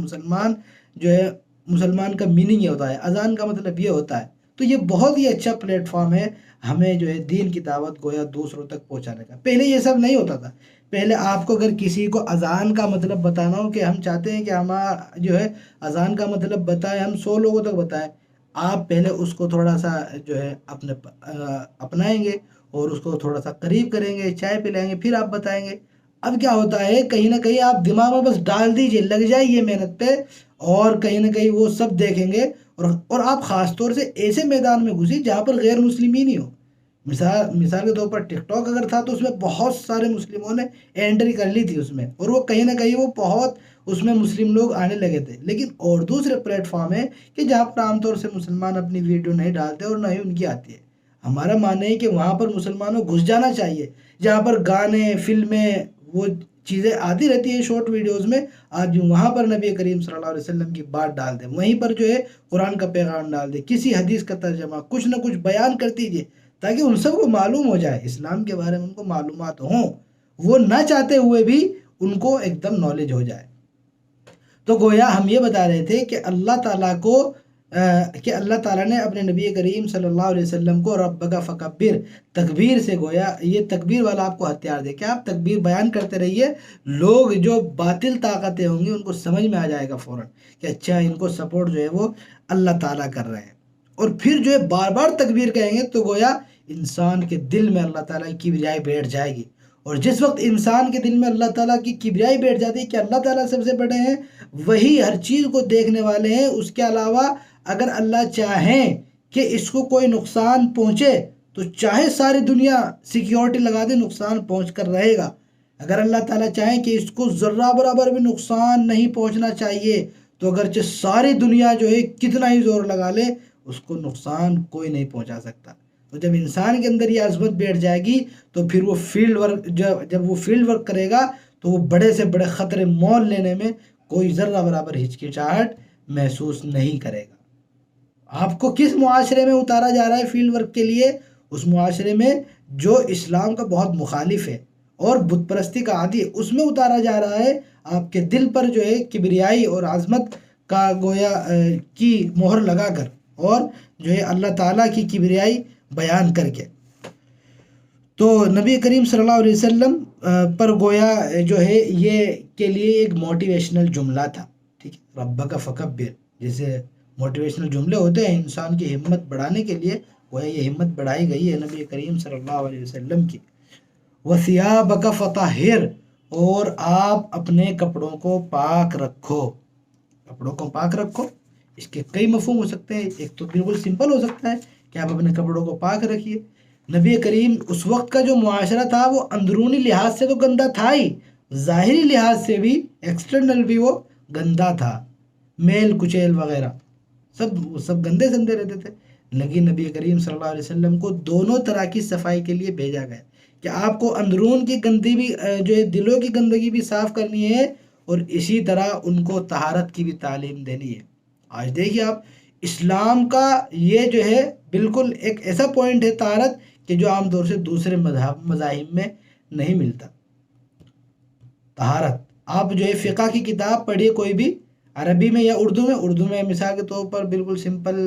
مسلمان کا میننگ یہ ہوتا ہے، اذان کا مطلب یہ ہوتا ہے۔ تو یہ بہت ہی اچھا پلیٹ فارم ہے ہمیں جو ہے دین کی دعوت گویا دوسروں تک پہنچانے کا۔ پہلے یہ سب نہیں ہوتا تھا، پہلے آپ کو اگر کسی کو اذان کا مطلب بتانا ہو کہ ہم چاہتے ہیں کہ ہمارا جو ہے اذان کا مطلب بتائیں، ہم 100 لوگوں تک بتائیں، آپ پہلے اس کو تھوڑا سا جو ہے اپنائیں گے اور اس کو تھوڑا سا قریب کریں گے، چائے پلائیں گے، پھر آپ بتائیں گے۔ اب کیا ہوتا ہے، کہیں نہ کہیں آپ دماغ میں بس ڈال دیجئے، لگ جائیے محنت پہ، اور کہیں نہ کہیں وہ سب دیکھیں گے، اور آپ خاص طور سے ایسے میدان میں گھسی جہاں پر غیر مسلمین ہی ہو۔ مثال کے طور پر ٹک ٹاک اگر تھا تو اس میں بہت سارے مسلموں نے انٹری کر لی تھی اس میں، اور وہ کہیں نہ کہیں وہ بہت اس میں مسلم لوگ آنے لگے تھے۔ لیکن اور دوسرے پلیٹ فارم ہے کہ جہاں پر عام طور سے مسلمان اپنی ویڈیو نہیں ڈالتے اور نہ ہی ان کی آتی ہے۔ ہمارا ماننا ہے کہ وہاں پر مسلمانوں گھس جانا چاہیے، جہاں پر گانے، فلمیں، وہ چیزیں آتی رہتی ہیں شارٹ ویڈیوز میں، آج وہاں پر نبی کریم صلی اللہ علیہ وسلم کی بات ڈال دیں، وہیں پر جو ہے قرآن کا پیغام ڈال دیں، کسی حدیث کا ترجمہ، کچھ نہ کچھ بیان کر دیجیے، تاکہ ان سب کو معلوم ہو جائے، اسلام کے بارے میں ان کو معلومات ہوں، وہ نہ چاہتے ہوئے بھی ان کو ایک دم نالج ہو جائے۔ تو گویا ہم یہ بتا رہے تھے کہ اللہ تعالیٰ نے اپنے نبی کریم صلی اللہ علیہ وسلم کو ربک فکبر، تکبیر سے گویا یہ تکبیر والا آپ کو ہتھیار دے کہ آپ تکبیر بیان کرتے رہیے، لوگ جو باطل طاقتیں ہوں گی ان کو سمجھ میں آ جائے گا فوراً کہ اچھا ان کو سپورٹ جو ہے وہ اللہ تعالیٰ کر رہے ہیں، اور پھر جو ہے بار بار تکبیر کہیں گے تو گویا انسان کے دل میں اللہ تعالیٰ کی کبریائی بیٹھ جائے گی، اور جس وقت انسان کے دل میں اللہ تعالیٰ کی کبریائی بیٹھ جاتی ہے کہ اللہ تعالیٰ سب سے بڑے ہیں، وہی ہر چیز کو دیکھنے والے ہیں، اس کے علاوہ اگر اللہ چاہیں کہ اس کو کوئی نقصان پہنچے تو چاہے ساری دنیا سیکیورٹی لگا دے، نقصان پہنچ کر رہے گا۔ اگر اللہ تعالیٰ چاہیں کہ اس کو ذرہ برابر بھی نقصان نہیں پہنچنا چاہیے تو اگرچہ ساری دنیا جو ہے کتنا ہی زور لگا لے، اس کو نقصان کوئی نہیں پہنچا سکتا۔ تو جب انسان کے اندر یہ عظمت بیٹھ جائے گی تو پھر وہ فیلڈ ورک جب وہ فیلڈ ورک کرے گا تو وہ بڑے سے بڑے خطرے مول لینے میں کوئی ذرہ برابر ہچکچاہٹ محسوس نہیں کرے گا۔ آپ کو کس معاشرے میں اتارا جا رہا ہے فیلڈ ورک کے لیے؟ اس معاشرے میں جو اسلام کا بہت مخالف ہے اور بت پرستی کا عادی ہے، اس میں اتارا جا رہا ہے، آپ کے دل پر جو ہے کبریائی اور عظمت کا گویا کی مہر لگا کر، اور جو ہے اللہ تعالیٰ کی کبریائی بیان کر کے۔ تو نبی کریم صلی اللہ علیہ وسلم پر گویا جو ہے یہ کے لیے ایک موٹیویشنل جملہ تھا، ٹھیک ہے، ربک فکبر، جیسے موٹیویشنل جملے ہوتے ہیں انسان کی ہمت بڑھانے کے لیے، گویا یہ ہمت بڑھائی گئی ہے نبی کریم صلی اللہ علیہ وسلم کی۔ وثیابک فطہر، اور آپ اپنے کپڑوں کو پاک رکھو، کپڑوں کو پاک رکھو، اس کے کئی مفہوم ہو سکتے ہیں۔ ایک تو بالکل سمپل ہو سکتا ہے کہ آپ اپنے کپڑوں کو پاک رکھیے۔ نبی کریم اس وقت کا جو معاشرہ تھا وہ اندرونی لحاظ سے تو گندا تھا ہی، ظاہری لحاظ سے بھی، ایکسٹرنل بھی وہ گندا تھا، میل کچیل وغیرہ سب گندے سندے رہتے تھے، لیکن نبی کریم صلی اللہ علیہ وسلم کو دونوں طرح کی صفائی کے لیے بھیجا گیا کہ آپ کو اندرون کی گندگی بھی جو ہے دلوں کی گندگی بھی صاف کرنی ہے، اور اسی طرح ان کو طہارت کی بھی تعلیم دینی ہے۔ آج دیکھیے آپ، اسلام کا یہ جو ہے بالکل ایک ایسا پوائنٹ ہے طہارت کہ جو عام طور سے دوسرے مذاہب میں نہیں ملتا۔ طہارت، آپ جو ہے فقہ کی کتاب پڑھیے کوئی بھی، عربی میں یا اردو میں مثال کے طور پر بالکل سمپل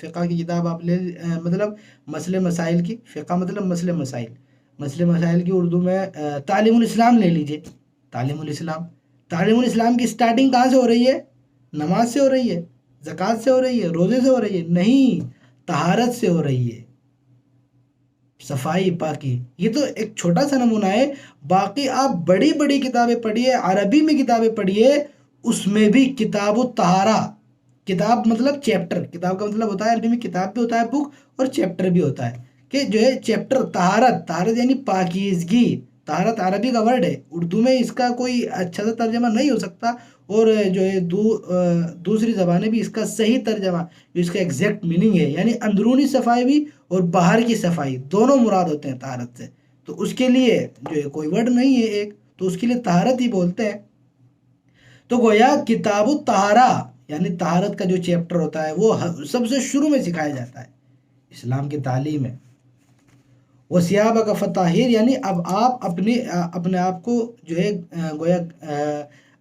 فقہ کی کتاب آپ لے، مطلب مسئلے مسائل کی، فقہ مطلب مسئلے مسائل کی اردو میں تعلیم الاسلام لے لیجئے۔ تعلیم الاسلام کی سٹارٹنگ کہاں سے ہو رہی ہے؟ نماز سے ہو رہی ہے، زکوٰۃ سے ہو رہی ہے، روزے سے ہو رہی ہے؟ نہیں، طہارت سے ہو رہی ہے، صفائی پاکی۔ یہ تو ایک چھوٹا سا نمونہ ہے، باقی آپ بڑی بڑی کتابیں پڑھیے، عربی میں کتابیں پڑھیے، اس میں بھی کتاب الطہارہ، کتاب مطلب چیپٹر، کتاب کا مطلب ہوتا ہے عربی میں کتاب بھی ہوتا ہے بک، اور چیپٹر بھی ہوتا ہے، کہ جو ہے چیپٹر طہارت یعنی پاکیزگی، طہارت عربی کا ورڈ ہے، اردو میں اس کا کوئی اچھا سا ترجمہ نہیں ہو سکتا، اور جو ہے دوسری زبانیں بھی اس کا صحیح ترجمہ جو اس کا ایگزیکٹ میننگ ہے، یعنی اندرونی صفائی بھی اور باہر کی صفائی دونوں مراد ہوتے ہیں طہارت سے۔ تو اس کے لیے جو ہے کوئی ورڈ نہیں ہے ایک، تو اس کے لیے طہارت ہی بولتے ہیں۔ تو گویا کتاب الطہارہ یعنی طہارت کا جو چیپٹر ہوتا ہے وہ سب سے شروع میں سکھایا جاتا ہے اسلام کی تعلیم ہے۔ وَثِيَابَكَ فَطَهِّرْ یعنی اب آپ اپنے آپ کو جو ہے گویا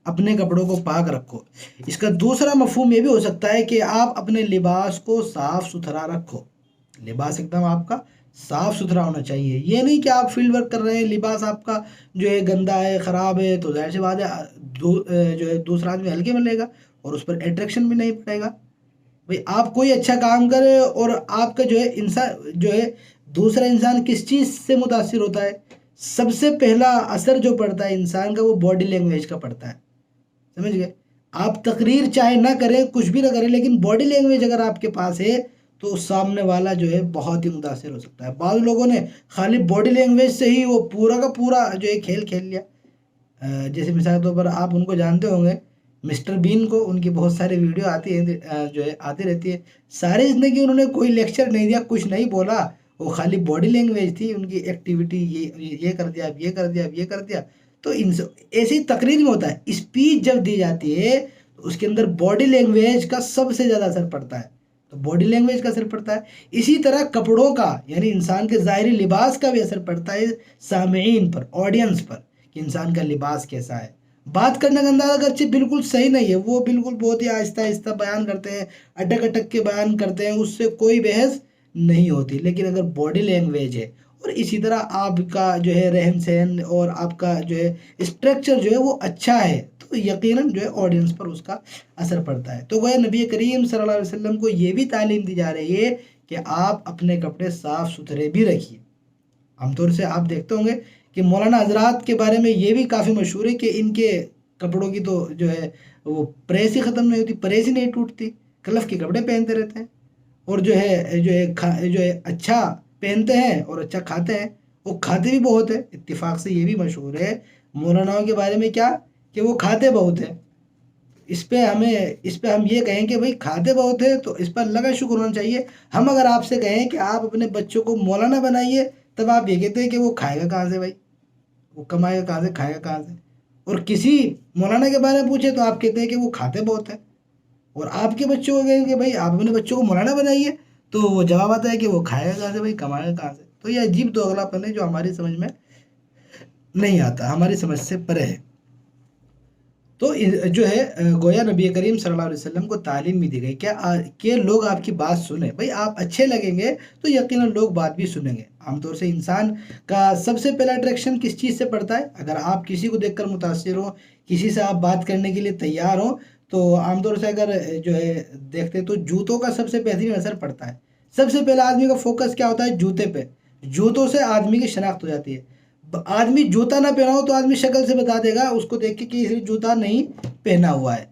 اپنے کپڑوں کو پاک رکھو۔ اس کا دوسرا مفہوم یہ بھی ہو سکتا ہے کہ آپ اپنے لباس کو صاف ستھرا رکھو، لباس ایک دم آپ کا صاف ستھرا ہونا چاہیے۔ یہ نہیں کہ آپ فیلڈ ورک کر رہے ہیں، لباس آپ کا جو ہے گندا ہے، خراب ہے، تو ظاہر سی بات ہے جو ہے دوسرا آدمی ہلکے میں لے گا اور اس پر اٹریکشن بھی نہیں پڑے گا۔ بھئی آپ کوئی اچھا کام کرے اور آپ کا جو ہے انسان جو ہے دوسرا انسان کس چیز سے متاثر ہوتا ہے؟ سب سے پہلا اثر جو پڑتا ہے انسان کا وہ باڈی لینگویج کا پڑتا ہے، سمجھ گئے؟ آپ تقریر چاہے نہ کریں، کچھ بھی نہ کریں، لیکن باڈی لینگویج اگر آپ کے پاس ہے تو سامنے والا جو ہے بہت ہی متاثر ہو سکتا ہے۔ بعض لوگوں نے خالی باڈی لینگویج سے ہی وہ پورا کا پورا جو ہے کھیل کھیل لیا۔ جیسے مثال کے طور پر آپ ان کو جانتے ہوں گے، مسٹر بین کو، ان کی بہت ساری ویڈیو آتی ہے جو ہے آتی رہتی ہے، ساری زندگی انہوں نے کوئی لیکچر نہیں دیا، کچھ نہیں بولا، وہ خالی باڈی لینگویج تھی ان کی، ایکٹیویٹی یہ کر دیا، اب یہ کر دیا، اب یہ کر دیا۔ تو ایسی تقریر میں ہوتا ہے، اسپیچ جب دی جاتی ہے تو اس کے اندر باڈی لینگویج کا سب سے زیادہ اثر پڑتا ہے، تو باڈی لینگویج کا اثر پڑتا ہے۔ اسی طرح کپڑوں کا یعنی انسان کے ظاہری لباس کا بھی اثر پڑتا ہے سامعین پر، آڈینس پر، کہ انسان کا لباس کیسا ہے۔ بات کرنے کا انداز اگرچہ بالکل صحیح نہیں ہے، وہ بالکل بہت ہی آہستہ آہستہ بیان کرتے ہیں، اٹک اٹک کے بیان کرتے ہیں، اس سے کوئی بحث نہیں ہوتی، لیکن اگر باڈی لینگویج ہے اور اسی طرح آپ کا جو ہے رہن سہن اور آپ کا جو ہے اسٹرکچر جو ہے وہ اچھا ہے تو یقیناً جو ہے آڈینس پر اس کا اثر پڑتا ہے۔ تو وہ نبی کریم صلی اللہ علیہ وسلم کو یہ بھی تعلیم دی جا رہی ہے کہ آپ اپنے کپڑے صاف ستھرے بھی رکھیے۔ عام طور سے آپ دیکھتے ہوں گے کہ مولانا حضرات کے بارے میں یہ بھی کافی مشہور ہے کہ ان کے کپڑوں کی تو جو ہے وہ پریس ہی ختم نہیں ہوتی، پریس ہی نہیں ٹوٹتی، کلف کے کپڑے پہنتے رہتے ہیں، اور جو ہے اچھا پہنتے ہیں اور اچھا کھاتے ہیں، وہ کھاتے بھی بہت ہے۔ اتفاق سے یہ بھی مشہور ہے مولاناؤں کے بارے میں کیا کہ وہ کھاتے بہت ہیں۔ اس پہ ہم یہ کہیں کہ بھائی کھاتے بہت ہے تو اس پر اللہ کا شکر ہونا چاہیے۔ ہم اگر آپ سے کہیں کہ آپ اپنے بچوں کو مولانا بنائیے، تب آپ یہ کہتے ہیں کہ وہ کھائے گا کہاں سے؟ بھائی وہ کمائے گا کہاں سے، کھائے گا کہاں سے؟ اور کسی مولانا کے بارے میں پوچھے تو آپ کہتے ہیں کہ وہ کھاتے بہت ہیں، اور آپ کے بچوں کو کہیں کہ بھائی آپ اپنے بچوں کو مولانا بنائیے تو وہ جواب آتا ہے کہ وہ کھائے گا کہاں سے؟ بھائی کمائے گا کہاں سے؟ تو یہ عجیب دوغلا پن ہے جو ہماری سمجھ میں نہیں آتا، ہماری سمجھ سے پرے ہے۔ تو جو ہے گویا نبی کریم صلی اللہ علیہ وسلم کو تعلیم بھی دی گئی کہ لوگ آپ کی بات سنیں۔ بھائی آپ اچھے لگیں گے تو یقیناً لوگ بات بھی سنیں گے۔ عام طور سے انسان کا سب سے پہلا اٹریکشن کس چیز سے پڑتا ہے؟ اگر آپ کسی کو دیکھ کر متاثر ہو، کسی سے آپ بات کرنے کے لیے تیار ہو، تو عام طور سے اگر جو ہے دیکھتے تو جوتوں کا سب سے بہترین اثر پڑتا ہے۔ سب سے پہلا آدمی کا فوکس کیا ہوتا ہے؟ جوتے پہ۔ جوتوں سے آدمی کی شناخت ہو جاتی ہے۔ آدمی جوتا نہ پہنا ہو تو آدمی شکل سے بتا دے گا اس کو دیکھ کے کہ اسے جوتا نہیں پہنا ہوا ہے۔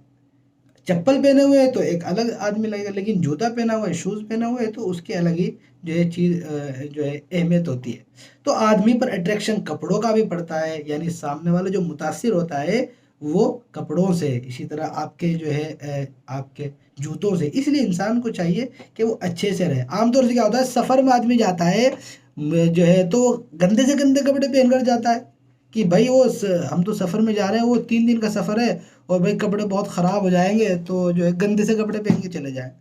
چپل پہنے ہوئے ہے تو ایک الگ آدمی لگے گا، لیکن جوتا پہنا ہوا ہے، شوز پہنا ہوا ہے تو اس کی الگ ہی جو ہے چیز جو ہے اہمیت ہوتی ہے۔ تو آدمی پر اٹریکشن کپڑوں کا بھی پڑتا ہے، یعنی سامنے والا جو متاثر ہوتا ہے وہ کپڑوں سے، اسی طرح آپ کے جو ہے آپ کے جوتوں سے۔ اس لیے انسان کو چاہیے کہ وہ اچھے سے رہے۔ عام طور سے کیا ہوتا ہے، سفر میں آدمی جاتا ہے جو ہے تو گندے سے گندے کپڑے پہن کر جاتا ہے کہ بھائی وہ ہم تو سفر میں جا رہے ہیں، وہ 3 دن کا سفر ہے اور بھائی کپڑے بہت خراب ہو جائیں گے تو جو ہے گندے سے کپڑے پہن کے چلے جائیں۔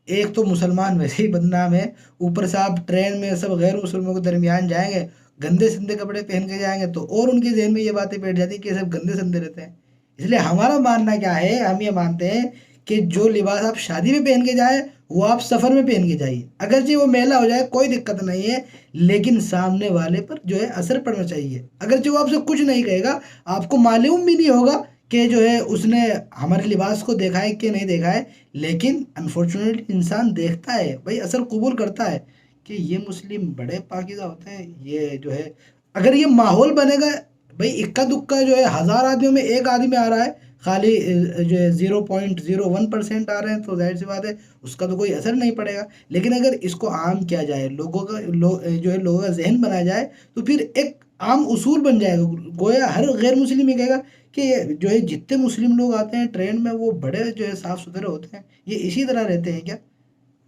ایک تو مسلمان ویسے ہی بدنام ہے، اوپر سے آپ ٹرین میں سب غیر مسلموں کے درمیان جائیں گے، گندے سندے کپڑے پہن کے جائیں گے تو اور ان کے ذہن میں یہ باتیں بیٹھ جاتی ہیں کہ سب گندے سندے رہتے ہیں۔ اس لیے ہمارا ماننا کیا ہے، ہم یہ مانتے ہیں کہ جو لباس آپ شادی میں پہن کے جائیں وہ آپ سفر میں پہن کے جائیے، اگرچہ وہ میلا ہو جائے کوئی دقت نہیں ہے، لیکن سامنے والے پر جو ہے اثر پڑنا چاہیے۔ اگرچہ وہ آپ سے کچھ نہیں کہے گا، آپ کو معلوم بھی نہیں ہوگا کہ جو ہے اس نے ہمارے لباس کو دیکھا ہے کہ نہیں دیکھا ہے، لیکن انفارچونیٹلی انسان دیکھتا ہے، بھائی اثر قبول کرتا ہے کہ یہ مسلم بڑے پاکیزہ ہوتے ہیں، یہ جو ہے اگر یہ ماحول بنے گا، بھائی اکا دکا جو ہے 1000 آدمیوں میں ایک آدمی آ رہا ہے، خالی جو ہے 0.01% آ رہے ہیں تو ظاہر سی بات ہے اس کا تو کوئی اثر نہیں پڑے گا، لیکن اگر اس کو عام کیا جائے، لوگوں کا جو ہے لوگوں کا ذہن بنایا جائے تو پھر ایک عام اصول بن جائے گا۔ گویا ہر غیر مسلم یہ کہے گا کہ جو ہے جتنے مسلم لوگ آتے ہیں ٹرین میں وہ بڑے جو ہے صاف ستھرے ہوتے ہیں، یہ اسی طرح رہتے ہیں کیا؟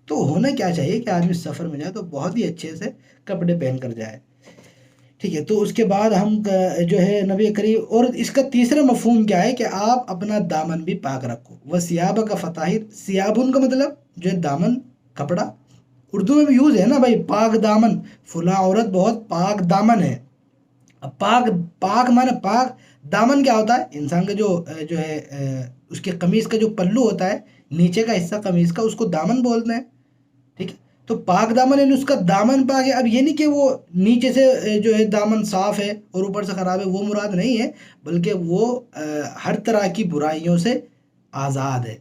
تو ہونا کیا چاہیے کہ آدمی سفر میں جائے تو بہت ہی اچھے سے کپڑے پہن کر جائے۔ ٹھیک ہے، تو اس کے بعد ہم جو ہے نبی کریم، اور اس کا تیسرا مفہوم کیا ہے کہ آپ اپنا دامن بھی پاک رکھو. وَثِيَابَكَ فَطَهِّرْ، سیابن کا مطلب جو ہے دامن، کپڑا. اردو میں بھی یوز ہے نا بھائی، پاک دامن، فلاں عورت بہت پاک دامن ہے. اب پاک، پاک مانا پاک، دامن کیا ہوتا ہے؟ انسان کا جو ہے اس کے قمیص کا جو پلو ہوتا ہے، نیچے کا حصہ قمیص کا، اس کو دامن بولتے ہیں. ٹھیک ہے، تو پاک دامن یعنی اس کا دامن پاک ہے. اب یہ نہیں کہ وہ نیچے سے جو ہے دامن صاف ہے اور اوپر سے خراب ہے، وہ مراد نہیں ہے، بلکہ وہ ہر طرح کی برائیوں سے آزاد ہے.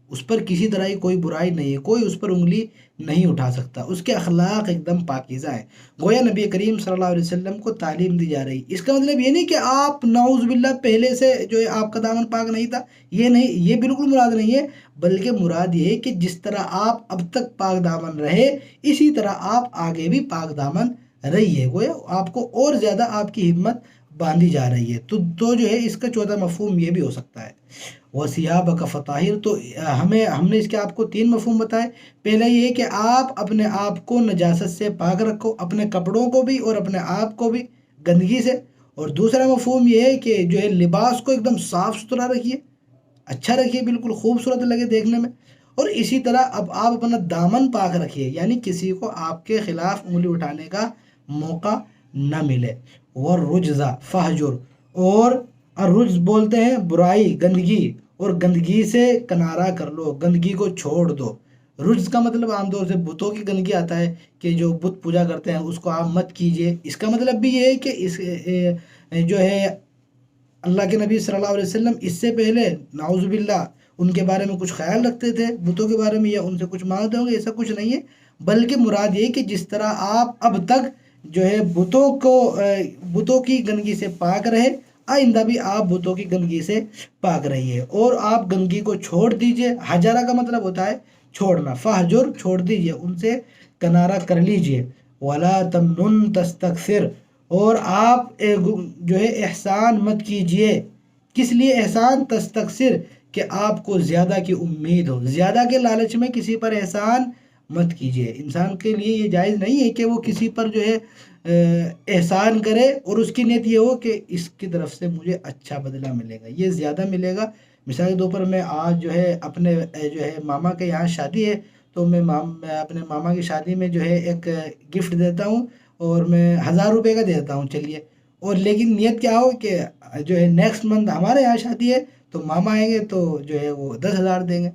اس پر کسی طرح کی کوئی برائی نہیں ہے، کوئی اس پر انگلی نہیں اٹھا سکتا، اس کے اخلاق ایک دم پاکیزہ ہیں. گویا نبی کریم صلی اللہ علیہ وسلم کو تعلیم دی جا رہی. اس کا مطلب یہ نہیں کہ آپ نعوذ باللہ پہلے سے جو ہے آپ کا دامن پاک نہیں تھا، یہ نہیں، یہ بالکل مراد نہیں ہے، بلکہ مراد یہ ہے کہ جس طرح آپ اب تک پاک دامن رہے، اسی طرح آپ آگے بھی پاک دامن رہیے. گویا آپ کو اور زیادہ آپ کی ہمت باندھی جا رہی ہے. تو جو ہے اس کا چوتھا مفہوم یہ بھی ہو سکتا ہے. وَثِيَابَكَ فَطَهِّرْ، تو ہم نے اس کے آپ کو 3 مفہوم بتائے. پہلا یہ کہ آپ اپنے آپ کو نجاست سے پاک رکھو، اپنے کپڑوں کو بھی اور اپنے آپ کو بھی گندگی سے. اور دوسرا مفہوم یہ ہے کہ جو ہے لباس کو ایک دم صاف ستھرا رکھیے، اچھا رکھیے، بالکل خوبصورت لگے دیکھنے میں. اور اسی طرح اب آپ اپنا دامن پاک رکھیے، یعنی کسی کو آپ کے خلاف انگلی اٹھانے کا موقع نہ ملے. وَالرُّجْزَ فَاهْجُرْ، اور الرجز بولتے ہیں برائی، گندگی، اور گندگی سے کنارہ کر لو، گندگی کو چھوڑ دو. رجز کا مطلب عام طور سے بتوں کی گندگی آتا ہے، کہ جو بت پوجا کرتے ہیں اس کو آپ مت کیجئے. اس کا مطلب بھی یہ ہے کہ اس جو ہے اللہ کے نبی صلی اللہ علیہ وسلم اس سے پہلے نعوذ باللہ ان کے بارے میں کچھ خیال رکھتے تھے بتوں کے بارے میں، یا ان سے کچھ مانگتے ہوں گے، ایسا کچھ نہیں ہے. بلکہ مراد یہ کہ جس طرح آپ اب تک جو ہے بتوں کی گندگی سے پاک رہے، آئندہ بھی آپ بتوں کی گندگی سے پاک رہیے، اور آپ گندگی کو چھوڑ دیجئے. حجرہ کا مطلب ہوتا ہے چھوڑنا، فہجر چھوڑ دیجئے، ان سے کنارہ کر لیجئے. ولا تمنن تستکثر، اور آپ جو ہے احسان مت کیجئے. کس لیے احسان؟ تستکثر، کہ آپ کو زیادہ کی امید ہو، زیادہ کے لالچ میں کسی پر احسان مت کیجئے. انسان کے لیے یہ جائز نہیں ہے کہ وہ کسی پر جو ہے احسان کرے اور اس کی نیت یہ ہو کہ اس کی طرف سے مجھے اچھا بدلہ ملے گا، یہ زیادہ ملے گا. مثال کے طور پر میں آج جو ہے اپنے جو ہے ماما کے یہاں شادی ہے، تو میں اپنے ماما کی شادی میں جو ہے ایک گفٹ دیتا ہوں، اور میں 1000 روپے کا دیتا ہوں، چلیے. اور لیکن نیت کیا ہو کہ جو ہے نیکسٹ منتھ ہمارے یہاں شادی ہے، تو ماما آئیں گے تو جو ہے وہ 10,000 دیں گے.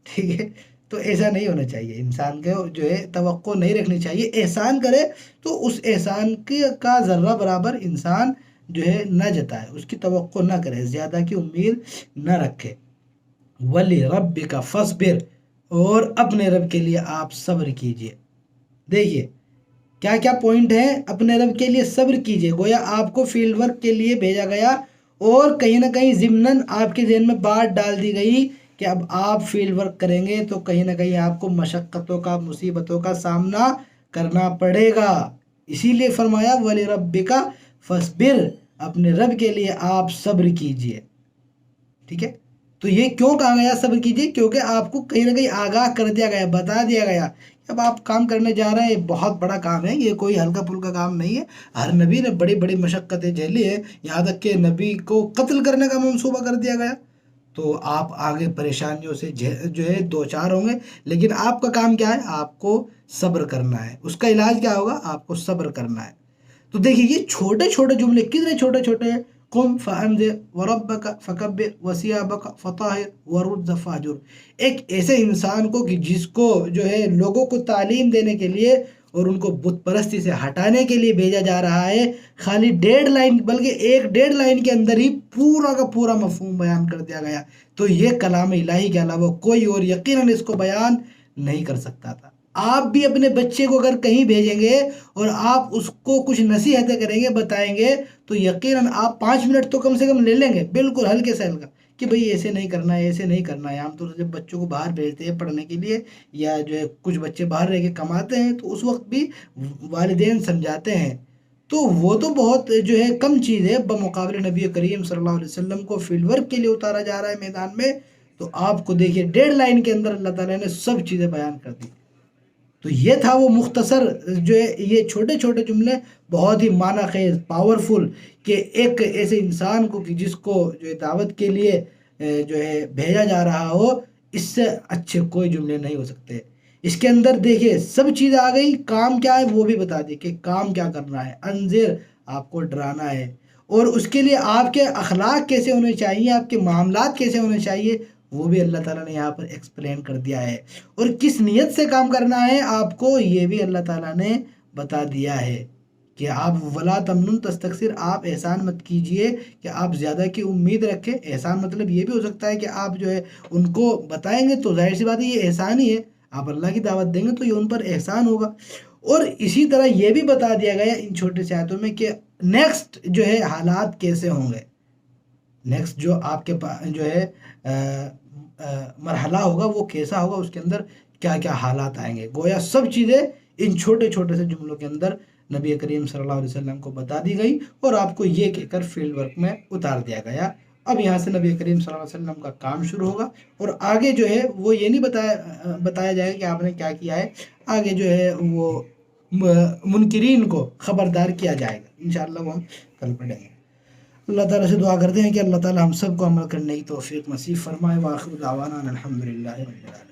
ٹھیک ہے، تو ایسا نہیں ہونا چاہیے. انسان کو جو ہے توقع نہیں رکھنی چاہیے. احسان کرے تو اس احسان کا ذرہ برابر انسان جو ہے نہ جتائے، اس کی توقع نہ کرے، زیادہ کی امید نہ رکھے. وَلِرَبِّكَ فَاصْبِرْ، اور اپنے رب کے لیے آپ صبر کیجئے. دیکھیے کیا کیا پوائنٹ ہیں. اپنے رب کے لیے صبر کیجئے، گویا آپ کو فیلڈ ورک کے لیے بھیجا گیا، اور کہیں نہ کہیں ضمناً آپ کے ذہن میں بات ڈال دی گئی کہ اب آپ فیلڈ ورک کریں گے تو کہیں نہ کہیں آپ کو مشقتوں کا، مصیبتوں کا سامنا کرنا پڑے گا. اسی لیے فرمایا وَلِرَبِّكَ فَاصْبِرْ، اپنے رب کے لیے آپ صبر کیجئے. ٹھیک ہے، تو یہ کیوں کہا گیا صبر کیجئے؟ کیونکہ آپ کو کہیں نہ کہیں آگاہ کر دیا گیا، بتا دیا گیا اب آپ کام کرنے جا رہے ہیں، بہت بڑا کام ہے، یہ کوئی ہلکا پھلکا کام نہیں ہے. ہر نبی نے بڑی بڑی مشقتیں جھیلی ہیں، یہاں تک کہ نبی کو قتل کرنے کا منصوبہ کر دیا گیا. تو آپ آگے پریشانیوں سے جو ہے دو چار ہوں گے، لیکن آپ کا کام کیا ہے؟ آپ کو صبر کرنا ہے. اس کا علاج کیا ہوگا؟ آپ کو صبر کرنا ہے. تو دیکھیے یہ چھوٹے چھوٹے جملے کتنے چھوٹے چھوٹے ہیں. قم فانذر وربک فکبر وثیابک فطہر والرجز فاہجر. ایک ایسے انسان کو کہ جس کو جو ہے لوگوں کو تعلیم دینے کے لیے اور ان کو بت پرستی سے ہٹانے کے لیے بھیجا جا رہا ہے، خالی 1.5 لائن، بلکہ 1.5 لائن کے اندر ہی پورا کا پورا مفہوم بیان کر دیا گیا. تو یہ کلام الہی کے علاوہ کوئی اور یقیناً اس کو بیان نہیں کر سکتا تھا. آپ بھی اپنے بچے کو اگر کہیں بھیجیں گے اور آپ اس کو کچھ نصیحتیں کریں گے، بتائیں گے، تو یقیناً آپ 5 منٹ تو کم سے کم لے لیں گے، بالکل ہلکے سے ہلکا، کہ بھئی ایسے نہیں کرنا ہے، ایسے نہیں کرنا ہے. عام طور سے جب بچوں کو باہر بھیجتے ہیں پڑھنے کے لیے، یا جو ہے کچھ بچے باہر رہ کے کماتے ہیں، تو اس وقت بھی والدین سمجھاتے ہیں. تو وہ تو بہت جو ہے کم چیز ہے بمقابلے نبی کریم صلی اللہ علیہ وسلم کو فیلڈ ورک کے لیے اتارا جا رہا ہے میدان میں. تو آپ کو دیکھیے 1.5 لائن کے اندر اللہ تعالیٰ نے سب چیزیں بیان کر دی. تو یہ تھا وہ مختصر جو ہے یہ چھوٹے چھوٹے جملے بہت ہی معنی خیز پاورفل، کہ ایک ایسے انسان کو کہ جس کو جو ہے دعوت کے لیے جو ہے بھیجا جا رہا ہو، اس سے اچھے کوئی جملے نہیں ہو سکتے۔ اس کے اندر دیکھیے سب چیز آ گئی، کام کیا ہے وہ بھی بتا دی کہ کام کیا کرنا ہے، انذر آپ کو ڈرانا ہے، اور اس کے لیے آپ کے اخلاق کیسے ہونے چاہیے، آپ کے معاملات کیسے ہونے چاہیے، وہ بھی اللہ تعالیٰ نے یہاں پر ایکسپلین کر دیا ہے، اور کس نیت سے کام کرنا ہے آپ کو یہ بھی اللہ تعالیٰ نے بتا دیا ہے کہ آپ ولا تمنن تستکثر، آپ احسان مت کیجئے کہ آپ زیادہ کی امید رکھیں۔ احسان مطلب یہ بھی ہو سکتا ہے کہ آپ جو ہے ان کو بتائیں گے تو ظاہر سی بات ہے یہ احسان ہی ہے، آپ اللہ کی دعوت دیں گے تو یہ ان پر احسان ہوگا۔ اور اسی طرح یہ بھی بتا دیا گیا ان چھوٹے سے آیتوں میں کہ نیکسٹ جو ہے حالات کیسے ہوں گے، نیکسٹ جو آپ کے پاس جو ہے مرحلہ ہوگا وہ کیسا ہوگا، اس کے اندر کیا کیا حالات آئیں گے۔ گویا سب چیزیں ان چھوٹے چھوٹے سے جملوں کے اندر نبی کریم صلی اللہ علیہ وسلم کو بتا دی گئی، اور آپ کو یہ کہہ کر فیلڈ ورک میں اتار دیا گیا۔ اب یہاں سے نبی کریم صلی اللہ علیہ وسلم کا کام شروع ہوگا، اور آگے جو ہے وہ یہ نہیں بتایا جائے گا کہ آپ نے کیا کیا ہے، آگے جو ہے وہ منکرین کو خبردار کیا جائے گا۔ انشاءاللہ وہ ہم کل پڑھیں گے۔ اللہ تعالیٰ سے دعا کرتے ہیں کہ اللہ تعالیٰ ہم سب کو عمل کرنے کی توفیق نصیب فرمائے۔ وآخر دعوانا الحمدللہ رب العالمین۔